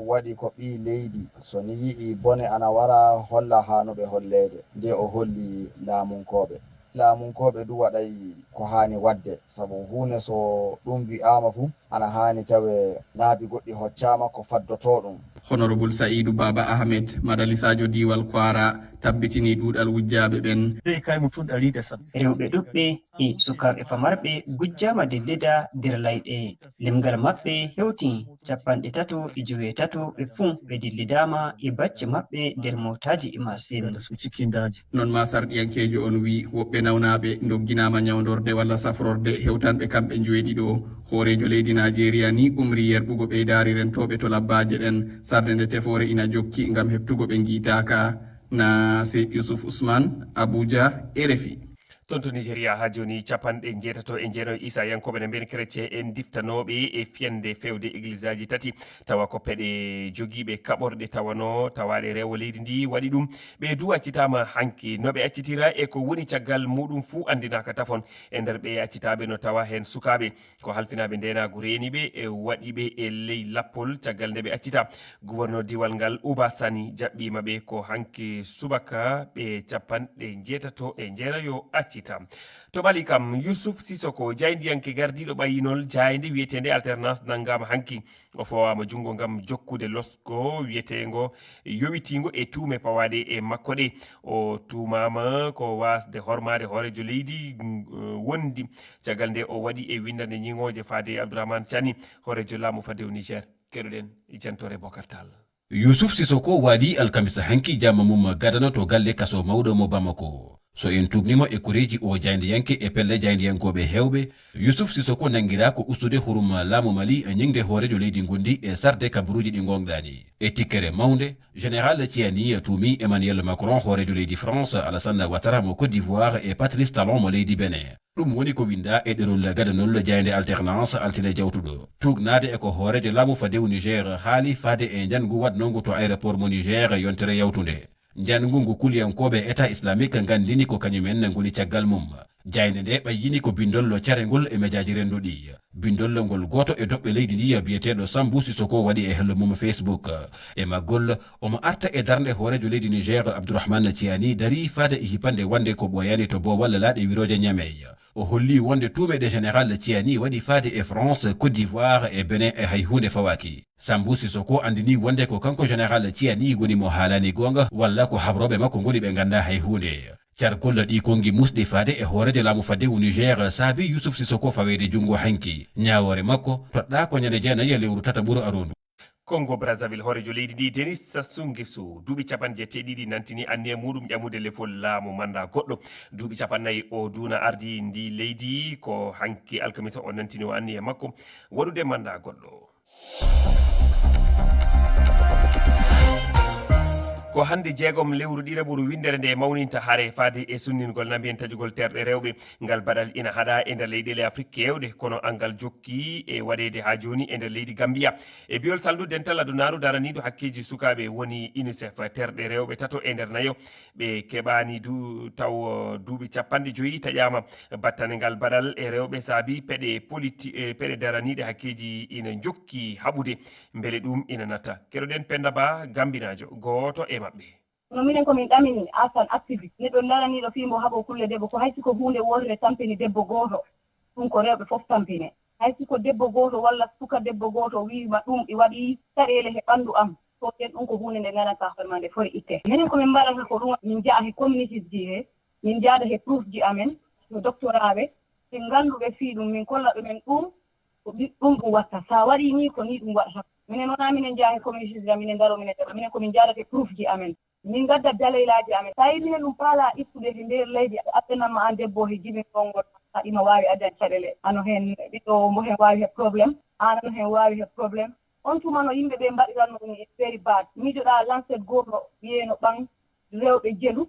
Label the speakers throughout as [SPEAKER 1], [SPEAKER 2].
[SPEAKER 1] waɗi ko ɓi leydi so ni yi'i bone ana wara holla hanuɓe hollede nde o holli laamunkoɓe du waɗay ko hani wadde sabu hunde so ɗum wi'ama fu ana hani tawe laabi goɗɗi hoccama ko faddoto ɗum.
[SPEAKER 2] honorable saidou baba ahmed madalisajo diwal kwara tabbitini ɗuɗal wujjaɓe ɓen
[SPEAKER 3] rewɓe ɗuɓɓe e sukaɓe famarɓe gujjama dillida nder layɗe lemgal maɓɓe hewti 353 ɓe fuu ɓe dillidama e bacce maɓɓe nder motaji e masin.
[SPEAKER 2] non ma sarɗiyankejo on wi woɓɓe nawnaɓe dogginama nyawdorde walla safrorde hewtanɓe kamɓe joweeɗiɗo hoorejo leydi Nigeria ni umri yerɓugo ɓeydari rentoɓe to labbaje ɗen sarde nde tefore ina jokki ngam heptugo ɓe giitaka. na Seyd Yusuf Ousmane Abuja RFI.
[SPEAKER 4] tonto Nigeria ha joni 97 Isa yankoɓe ne mbeni chrétien en diftanoɓe e fiyande fewde église aji tati tawa ko peɗe joguiɓe kaɓorɗe tawano tawaɗe rewo leydi ndi waɗi ɗum ɓe du accitama hanki noɓe accitira e ko woni caggal muɗum fuu andinaka tafon e nder ɓe accitaɓe no tawa hen sukaɓe ko halfinaɓe ndenago reniɓe e waɗiɓe e ley lappol caggal nde ɓe accita gouverneur diwal ngal Uba Sani jaɓɓimaɓe ko hanki subaka ɓe 97 to ɓali kam Youssouf Sissoko jaydiyanke gardiɗo ɓayinol jayde wiyetede alternance nangama hanki o fowama jungo gam jokkude losko wiyetego yowitigo e tuume pawaɗe e makko ɗe o tumama ko wasde hormade hoorejo leydi wondi caggal nde o waɗi e windande ñiŋoje faade Abdourahmane Tiani hoorejo laamu fadew Niger keɗoɗen jantore Bocar Tall.
[SPEAKER 5] Youssouf Sissoko waɗi alkamisa hanki jamma mum gadana to galle kaso mawɗo mo Bamako so en tubnimo e koreji o jayndeyanke e pelle jayndeyankoɓe hewɓe Youssouf Sissoko nangira ko ustude hurum laamu Mali ñingde hoorejo leydi gondi e sarde kabaruji ɗi gonɗani e tikkere mawde général Tiani tuumi Emmanuel Macron hoorejo leydi France Alassane Ouattara mo Côte d'Ivoire e Patrice Talon mo leydi Benin ɗum woni ko winda e ɗerol gadanol jaynde alternance altine jawtuɗo tugnade e ko hoorejo laamu fadew Niger haali faade e jangu wadnongu to aéroport mo Niger yontere yawtude jangu ngu kulyankoɓe état islamique gandini ko kañumen ngoni caggal mum jayde nde ɓayyini ko bindollo carengol e mediaji renduɗi bindollo ngol goto e doɓɓe leydi ndi biyeteɗo Sambou Sissoko waɗi e hello mum Facebook e maggol omo arta e darde hoorejo leydi Niger Abdourahmane Tiani dari faade e hipande wonde ko ɓoyani to bo walla laaɗe wiroje ñamey o holli wonde tuumeɗe général Tiani waɗi faade e France Côte d'Ivoire e Benin e hay hunde fawaki Sambou Sissoko andini wonde ko kanko général Tiani woni mo haalani gonga walla ko habroɓe makko goni ɓe ganda hay hunde cargol ɗi kongi musɗi faade e hoorejo laamu fadewu Niger saabi Youssouf Sissoko fawede jungo hanki ñawore makko toɗɗa ko ñande jeenayi lewru tata ɓuuro arondu
[SPEAKER 4] Congo Brazzaville hoorejo leydi ndi Denis Sassou Nguesso duuɓi 17 nantini anni e muɗum ƴamude lefol laamu manda goɗɗo duuɓi 40 o duna ardi ndi leydi ko hanki alkamisa o nantini o anni e makko waɗude manda goɗɗo ko hande jeegom lewru ɗiɗaɓuru windere nde mawninta haare faade e sunningol nambiyen tajugol terɗe rewɓe ngal baɗal ina haɗa e nder leyɗele Afrique kewɗe kono angal jokki e waɗede ha joni e nder leydi Gambia e biyol saldu dental adunaru daraniɗo hakkeji sukaɓe woni UNICEF terɗe rewɓe tato e nder nayo ɓe keɓani taw duuɓi 50 taƴama battane ngal baɗal e rewɓe saabi peɗe politique peɗe daraniɗe hakkeji ina jokki haɓude beele ɗum ina natta keɗoɗen Penda Ba Gambinajo goto e maɓɓe
[SPEAKER 6] no minen komin ɗamini asan activiste neɗɗo daraniɗo fimbo haɓo kulle debbo ko haysi ko hunde wotere tampini debbo goto ɗum ko rewɓe fof tampine haysi ko debbo goto walla suka debbo goto wima ɗum ɗi waɗi saɗele he ɓandu am so ten ɗum ko hunde nde ganata hoorema nde foti itte minen komin mbaɗata ko ɗum min jaa he communities ji he min jaada he proof ji amen no doctoraɓe ɓe ganduɓe fii ɗum min kolla ɗumen ɗum ɗum watta sa waɗi ni ko ni ɗum waɗata minen wona minen jaa he communities ga minen daro minen minen komin jaadate proof ji amen min gadda daleylaji amen sa yi minen ɗum paala ittude he nder leydi addanama an debbo he jimin gongol haɗima wawi addan caɗele ano hen ɓiɗɗo mo hen wawi he probléme an ano hen wawi he probléme on tuma no yimɓe ɓe mbaɗiranno ɗum is very bad miijoɗa lancet goto wiyeno ɓan rewɓe jelu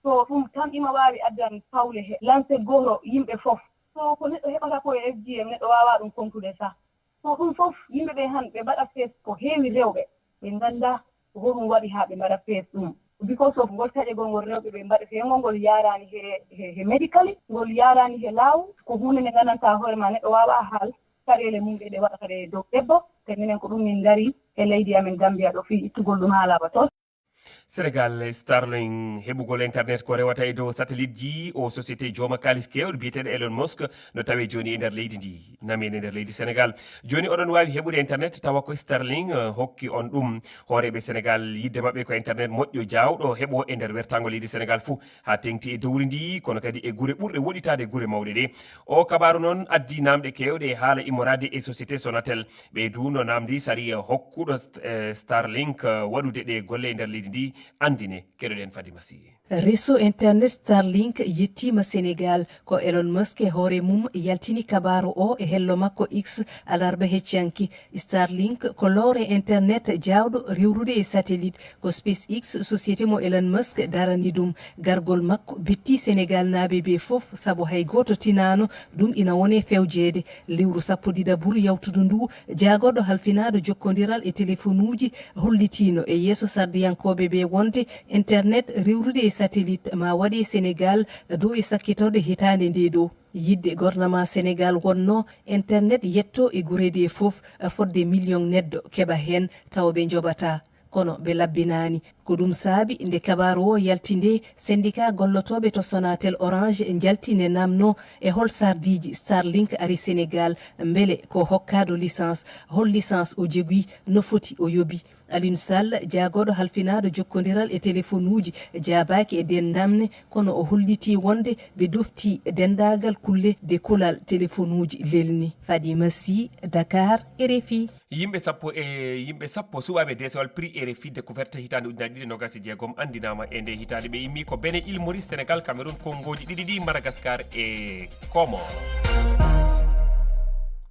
[SPEAKER 6] so ɗum tan ima wawi addan pawle he lancet goto yimɓe fof so ko neɗɗo heɓata ko e FGM neɗɗo wawa ɗum kontude sa so ɗum fof yimɓe ɓe han ɓe mbaɗa fees ko heewi rewɓe ɓe ganda ko hoɗum waɗi ha ɓe mbaɗa fees ɗum because of ngol taƴegol ngol rewɓe ɓe mbaɗa feengol ngol yarani he médicali ngol yarani he laaw ko hunde nde gandanta hoore ma neɗɗo wawa haal caɗele mum ɗe waɗata ɗe dow debbo te minen ko ɗum min dari e leydi amen Gambia ɗo fi ittugol ɗum ha laaɓa to.
[SPEAKER 4] Sénégal Starlink heɓugol internet ko rewata e dow satellite ji o société jooma kalis kewɗo biyeteɗo Elon Musk no tawe joni e nder leydi ndi namene e nder leydi Sénégal joni oɗon wawi heɓude internet tawa ko Starlink hokki on ɗum hooreɓe Sénégal yidde mabɓe ko internet moƴƴo jawɗo heɓo e nder wertago leydi Sénégal fou ha tengti e dowri ndi kono kadi e guure ɓurɗe woɗitade e guure mawɗe ɗe o kabaru noon addi namɗe kewɗe haala immorade e société Sonatel ɓeydu no namdi sari hokkuɗo Starlink waɗude ɗe golle e nder leydi ndi andine keɗoɗen Fadima Sy.
[SPEAKER 7] Réseau internet Starlink yettima Sénégal ko Elon Musk e hoore mum yaltini kabaru o e hello makko X alarba heccanki. Starlink ko lowre internet jawɗo rewrude e satellite ko SpaceX société mo Elon Musk darani ɗum gargol makko bitti Sénégal naaɓe be fof saabu hay goto tinano ɗum ina wone fewjede lewru sappo ɗiɗa ɓuuri yawtudu ndu jagoɗo halfinaɗo jokkodiral e téléphone uji hollitino e yeeso sardiyankoɓe ɓe wonde internet rewrude e satellite ma waɗi Sénégal dow e sakkitoɗo hitande nde ɗo yidde gouvernement Sénégal wonno internet yetto e guurede fof fodde million neɗɗo keɓa hen taw ɓe joɓata kono ɓe labbinani ko ɗum saabi nde kabaru o yaltinde syndicat gollotoɓe to Sonatel Orange jaltine namno e hol sardiji Starlink ari Sénégal beele ko hokkado licence hol licence o jogui no foti o yobi Alioune Sall jagoɗo halfinaɗo jokkodiral e téléphone uji jabaki e den namne kono o holliti wonde ɓe dofti dendagal kulle de kolal téléphone uji lelni. Fadima Sy, Dakar, RFI.
[SPEAKER 4] yimɓe sappo suɓaɓe desewal prix RFI découverte hitande ujunnaje ɗiɗi nogas e jeegom andinama e nde hitande ɓe immi ko Benin, Île Maurice, Sénégal, Cameroun, Congoji ɗiɗi ɗi, Madagascar e Comore.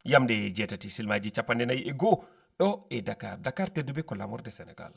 [SPEAKER 4] Yamde jeetati silmaji 41 ɗo e Dakar tedduɓe ko lamorde Sénégal.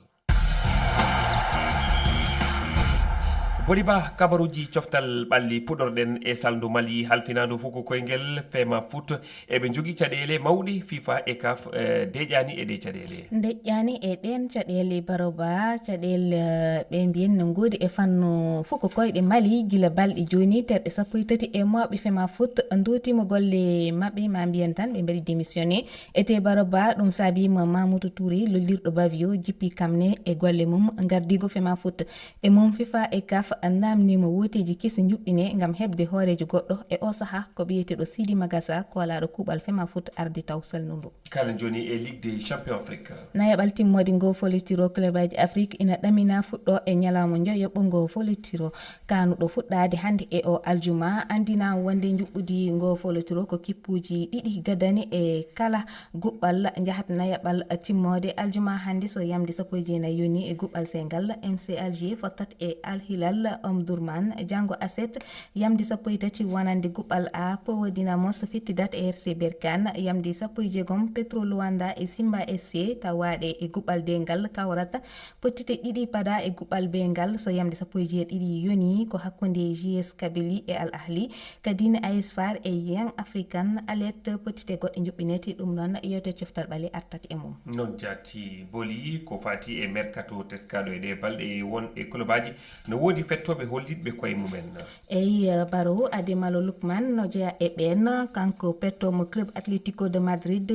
[SPEAKER 4] Boliba kabaruji coftal ɓalli puɗorɗen e saldu Mali halfinandu fuko koyngel fema foot eɓe jogui caɗele mawɗi FIFA e CAF deƴani e ɗe caɗele
[SPEAKER 8] deƴƴani e ɗen caɗele baroba caɗele ɓe mbiyen no godi e fannu fuko koyɗe Mali gila balɗe joni terɗe 13 e moɓe fema foot dutimo golle mabɓe ma mbiyen tan ɓe mbaɗi démissionné ete baroba ɗum saabima Mamoudou Touré lollirɗo bavio jippi kamne e golle mum gardigo fema foot e mum FIFA e CAF namnima woteji kesi juɓɓine gam hebde hoorejo goɗɗo e o saaha ko biyeteɗo Sidi Magassa ko alaɗo kuuɓal fema foot ardi taw salnudu
[SPEAKER 4] kala joni e Ligue des Champions Afrique
[SPEAKER 8] nayaɓal timmode ngo folitiro clubaji Afrique ina ɗamina fuɗɗo e ñalawma joyoɓɓo ngo folitiro kanuɗo fuɗɗade hande e o aljuma andina wonde juɓɓudi ngo folitiro ko kippuji ɗiɗi gadani e kala guɓɓal jahat nayaɓal timmode aljuma hande so yamde 19 yoni e guɓɓal Sénégal MC Alger fottat e Al Hilal Omdurman jango aset yamdi 13 wonande guɓɓal A Power Dynamos fittidat e RC Berkane yamdi 16 Petro Luanda e Simba SC tawaɗe e guɓɓal dengal kawrata pottite ɗiɗi pada e guɓɓal bengal so yamdi 12 yoni ko hakkunde JS Kabylie e Al Ahli kadine AS Far e Young African Alert pottite goɗɗe juɓɓinete ɗum noon yewte coftal ɓale artat e mum
[SPEAKER 4] non jatti boli ko fati e mercato teskaɗo e ɗe balɗe won e clubaji no wodi fettoɓe hollitɓe koye mumen
[SPEAKER 8] eyi baro Ademalo Lukman no jeeya e ɓen kanko pettomo club Atlético de Madrid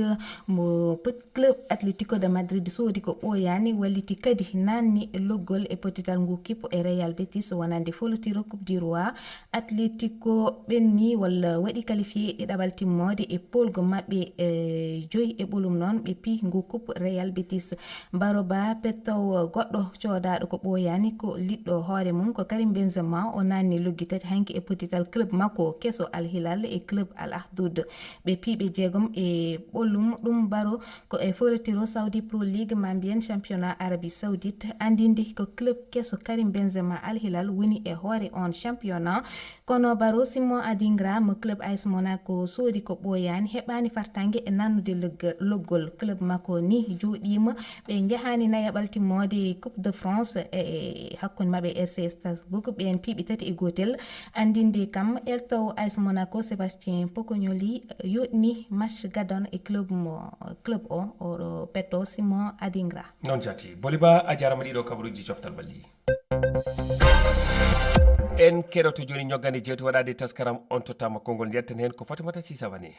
[SPEAKER 8] mo club Atlético de Madrid soodi ko ɓoyani walliti kadi nanni loggol e pottital ngu kippo e Real Betis wonande folotiro coupe du roi Atlético ɓenni walla waɗi qualifié ɗiɗaɓal timmode e polgo mabɓe joyi e ɓolum noon ɓe pi ngu coupe Real Betis baroba pettow goɗɗo codaɗo ko ɓoyani ko liɗɗo hoore mum ko Karim Benzema o nanni loggi tati hanki e pottital club makko keso Al Hilal e club Al Ahdoud ɓe piɓe jeegom e ɓollum ɗum baro ko e folotiro Saudi Pro League ma mbiyen championnat Arabie Saoudite andinde ko club keso Karim Benzema Al Hilal woni e hoore on championnat kono baro Simon Adingra mo club AS Monaco soodi ko ɓoyani heɓani fartangue e nannude loggol club makko ni joɗima ɓe jahani nayaɓal timmode Coupe de France e hakkunde mabɓe RC Strasbourg ɓen piɓi tati e gotel andinde kam eltowo AS Monaco Sébastien Pocognoli yoɗni match gadon e club o oɗo petto Simon Adingra
[SPEAKER 4] non jati boliba a jarama ɗiɗo kabaruji coftal balli en keɗoto joni ñoggande jewte waɗade taskaram on tottama konngol jetten hen ko Fatimata Sisawani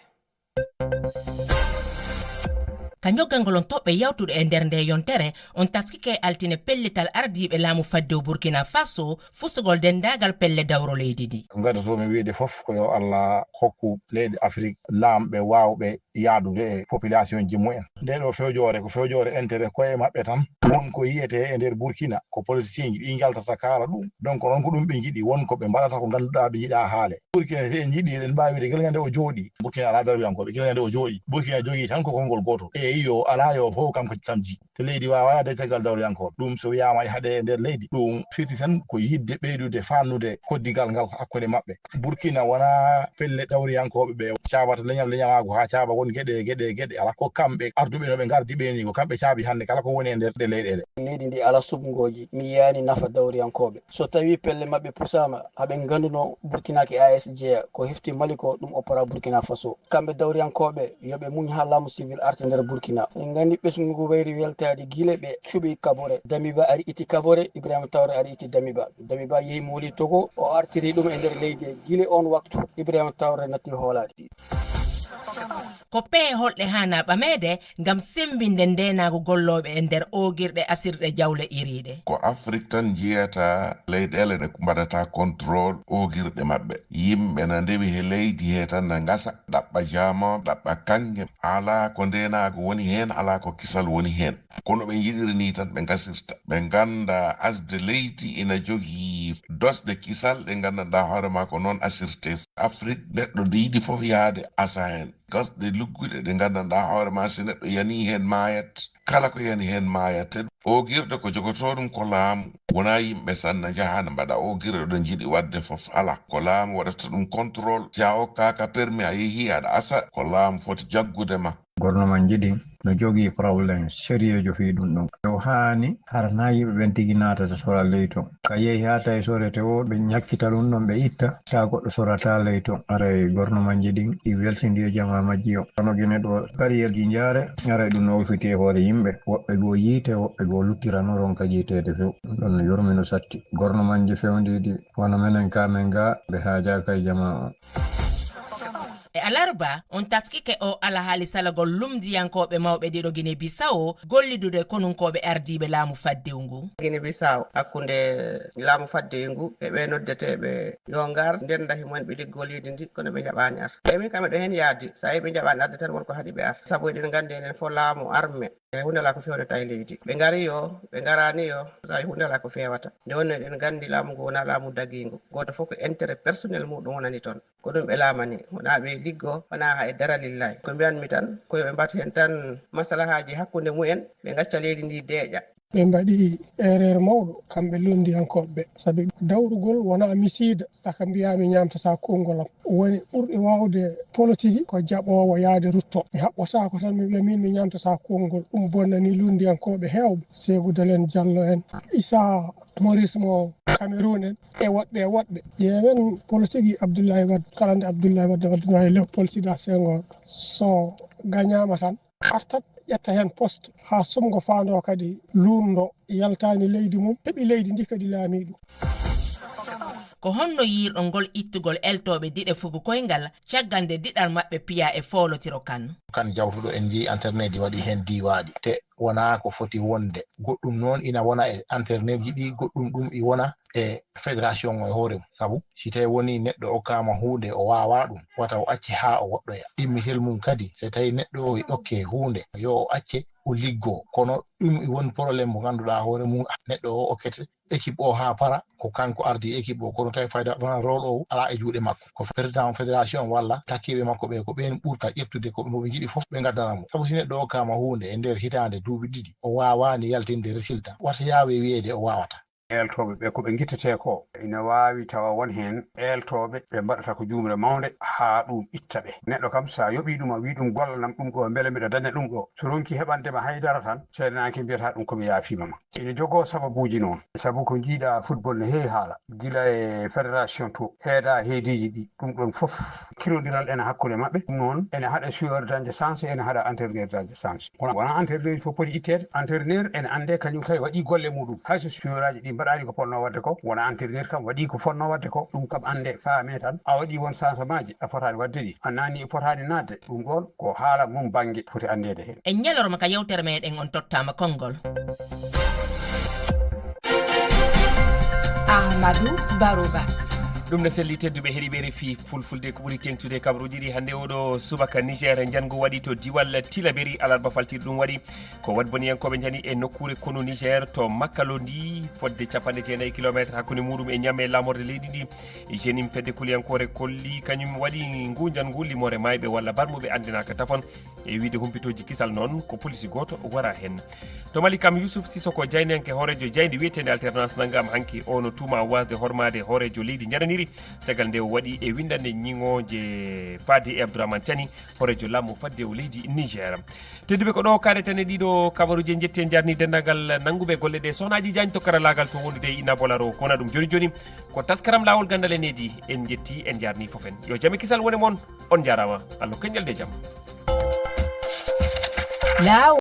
[SPEAKER 9] ka ñoggalngol on toɓɓe yawtuɗo e nder nde yontere on taskike altine pellital ardiɓe laamu fadde Burkina Faso fusugol dendagal pelle dawro leydi ndi.
[SPEAKER 10] Gadatomi wiide fof ko yo Allah hokku leydi Afrique laamɓe wawɓe yaadude e population ji mumen. Nde ɗo fewjore ko fewjore intérêt koye maɓɓe tan won ko yiyete e nder Burkina ko politicien ji ɗi jaltata kala ɗum. Donc noon ko ɗum ɓe jiiɗi won ko ɓe mbaɗata ko ganduɗa ɓe jiiɗa haale. Burkina te en jiiɗi eɗen mbawi wiide guelgande o jooɗi Burkina ala darwiyankoɓe guelgande o jooɗi Burkina jogui tan ko konngol goto e yo ala yo fof kam ji te leydi wawa yaade caggal dawriyankoɓe ɗum so wiyama e haade e nder leydi ɗum firti tan ko yidde ɓeydude fannude koddigal ngal hakkude maɓɓe. Burkina wona pelle dawriyankoɓe ɓe caabata leñal leñamago ha caaba won gueɗe ala ko kamɓe arduɓe no ɓe gardi ɓe ni ko kamɓe caabi hande kala ko woni e nder ɗe leyɗele.
[SPEAKER 11] Leydi ndi ala subgoji mi yiyani nafa dawriyankoɓe so tawi pelle maɓɓe pusama haɓe ganduno Burkina ke AS jeeya ko hefti Mali ko ɗum opéra Burkina Faso kamɓe dawriyankoɓe yoɓe muñ ha laamu civil arte nder Burkina en gandi ɓesgugu wayri weltade guile ɓe cuɓi Kabore Damiba ari iti Kabore Ibrahima Traoré ari iti Damiba yeehi mo woli Togo o artiri ɗum e nder leydi guile on waktu Ibrahima Traoré natti hoolade.
[SPEAKER 9] ko pee holɗe hana ɓamede ngam sembinde ndenago golloɓe e nder ogirɗe asirɗe jawle iriɗe.
[SPEAKER 12] Ko Afrique tan jiyata leyɗele ɗe mbaɗata contrôle ogirɗe maɓɓe. Yimɓe na ndewi he leydi he tan na ngasa ɗaɓɓa jama ɗaɓɓa kange ala ko ndenago woni hen ala ko kisal woni hen. Kono ɓe jiɗiri ni tan ɓe gasirta ɓe ganda asde leydi ina jogii dosɗe kisal ɗe gandanɗa hoorema ko noon asirte. Afrique neɗɗo ɗo yiɗi fof yaade asa hen gasɗe lugguɗe ɗe gandanɗa hoorema so neɗɗo yani hen mayat kala ko yani hen mayat. Ogirɗe ko jogoto ɗum ko laamu wona yimɓe tan na jaha na mbaɗa ogirɗe ɗo jiiɗi wadde fof ala ko laamu waɗata ɗum contrôle si a hokkaka permis a yeehi aɗa asa ko laamu foti jaggude ma.
[SPEAKER 13] Gouvernement jiɗi no jogii probléme sérieux jo fi ɗum ɗon yo haani harana yimɓe ɓen tigi naatata sora ley ton ka yehi ha tawi sorete o ɓe ñakkita ɗum ɗon ɓe itta sa goɗɗo sorata ley ton aray gouvernement ji ɗin ɗi weltindi e jama majji o kono guine ɗo carriére ji jaare aray ɗum no wofiti e hoore yimɓe woɓɓe goo yiite woɓɓe goo luttirano ron ka jiitede few ɗum ɗon no yormino satti gouvernement ji fewndiɗi wona menen kamen ga ɓe haajaka e jama o.
[SPEAKER 9] E alarba on taskike o alahaali salagol lumdiyankoɓe mawɓe ɗiɗo Guinée Bissau gollidude konunkoɓe ardiɓe laamu faddewngu.
[SPEAKER 14] Guinée Bissau hakkunde laamu faddewngu e ɓe noddeteɓe yo ngar nden dahi mumen ɓe liggol yidi ndi kono ɓe jaɓani ar ɓe kamɓe ɗo hen yaadi sa yi ɓe jaɓani arde tan wonko haɗi ɓe ar saabu eɗen gandi enen fo laamu armé e hundela ko fewnata e leydi ɓe ngari yo ɓe garani yo sa yi hundela ko fewata nde wonno eɗen gandi laamu ngu wona laamu daguingu goto fof ko intérêt personnel muɗum wonani toon ko ɗum ɓe laamani wona ɓe liggo wona ha e daralillahi ko mbiyanmi tan koyo ɓe mbatta hen tan masalahaji hakkude mumen ɓe gacca leydi ndi deeƴa.
[SPEAKER 15] ɓe mbaɗi erreur mawɗo kamɓe lundiyankoɓe sabi dawrugol wona misida saka mbiyami ñamtata konngol am woni ɓurɗi wawde politique ko jaɓowo yaade rutto mi haɓɓotako tan mi wiya min mi ñamtata konngol ɗum bonnani lundiyankoɓe hewɓe Sékou Dalen Diallo en Issa Maurice mo Cameroun en e woɗɓe ƴeewen politique Abdoulaye Wade kala nde Abdoulaye Wade waddano e Léopold Sédar Senghor so gañama tan artat ƴetta hen poste ha somgo fando kadi lumdo yaltani leydi mum heɓi leydi ndi kadi laami ɗum.
[SPEAKER 9] ko honno yirɗo ngol ittugol eltoɓe diɗe fugu koyngal caggal nde diɗal maɓɓe piya e folotiro kan
[SPEAKER 10] jawtuɗo en jii internet ji waɗi hen diwaɗi te wona ko foti wonde goɗɗum noon ina wona e internet ji ɗi goɗɗum ɗum i wona e fédération o e hoore mum saabu si tawi woni neɗɗo okkama hunde o wawa ɗum wata o acce ha o woɗɗoya ɗimmitel mum kadi so tawi neɗɗo o okke hunde yo o acce o liggo kono ɗum i woni probléme mo ganduɗa hoore mum neɗɗo o okkete équipe o ha para ko kanko ardi équipe o kono tawi fayda ɗon rôle o ala e juuɗe makko ko président fédération walla takkiɓe makko ɓe ko ɓen ɓurta ƴettude ko ɓe jiiɗi fof ɓe gaddana mo saabu si neɗɗo okkama hunde e nder hitande duuɓi ɗiɗi o wawani yaltinde résultat wata yaawe wiyeede o wawata.
[SPEAKER 16] eltoɓe ɓe ko ɓe guittete ko ina wawi tawa won hen eltoɓe ɓe mbaɗata ko jumre mawde ha ɗum itta ɓe neɗɗo kam sa yoɓi ɗum a wi ɗum gollanam ɗum ɗo beele mbiɗa daña ɗum ɗo so ronki heɓandema haydara tan seedanaki mbiyata ɗum komi yaafima ma ene jogo sababuji noon sabu ko jiiɗa football ne heewi haala gila e fédération to heeda heediji ɗi ɗum ɗon fof kirodiral ene hakkude maɓɓe ɗum noon ene haɗa joueur dañde chance ene haɗa entraîneur dañde chance wona entraîneur fof poti ittede entraîneur ene ande kañum kay waɗi golle muɗum hayso joueur aji ɗi mbaɗani ko ponno wadde ko wona entraîneur kam waɗi ko fonno wadde ko ɗum kam ande faame tan a waɗi won changement ji a fotani wadde ɗi a nani e potani nadde ɗum ɗon ko haala mum banggue foti andede hen
[SPEAKER 9] en ñalorma ka yewtere meɗen on tottama konngol.
[SPEAKER 17] Amadou Barouba.
[SPEAKER 4] ɗum ne selli tedduɓe heeɗiɓe refi fulfulde ko ɓuuri tengtude kabaruji ɗi hannde oɗo subaka niger jango waɗi to diwal tilaberi alarba faltir ɗum waɗi ko wadboniyankoɓe jani e nokkure kono niger to makkalo ndi fodde 49 kilométre hakkude muɗum e ñamme lamorde leydi ndi jenim fedde kuliyankore kolli kañum waɗi gujan ngu limore mayɓe walla barmuɓe andinaka tafon e wiide humpitoji kisal noon ko police goto wara hen to mali kam yousuf sisoko jayniyanke horejo jaydi wiyetede alternance nangam hanki ono tuma wasde hormade horejo leydi jaraniri caggal nde waɗi e windande ñiŋoje fadi e abdourahmane tiani horejo lammu fadde o leydi niger tedduɓe ko ɗo kaɗeten e ɗiɗo kabaruji jetti jarni dendagal nanguɓe golle ɗe sohnaji diagne to karalagal to wondude ina bolaro kona ɗum joni joni ko taskaram lawol gandal e nedi en jetti en jarni fofen yo jaame kisal woni moon on jarama allah keñal de jaam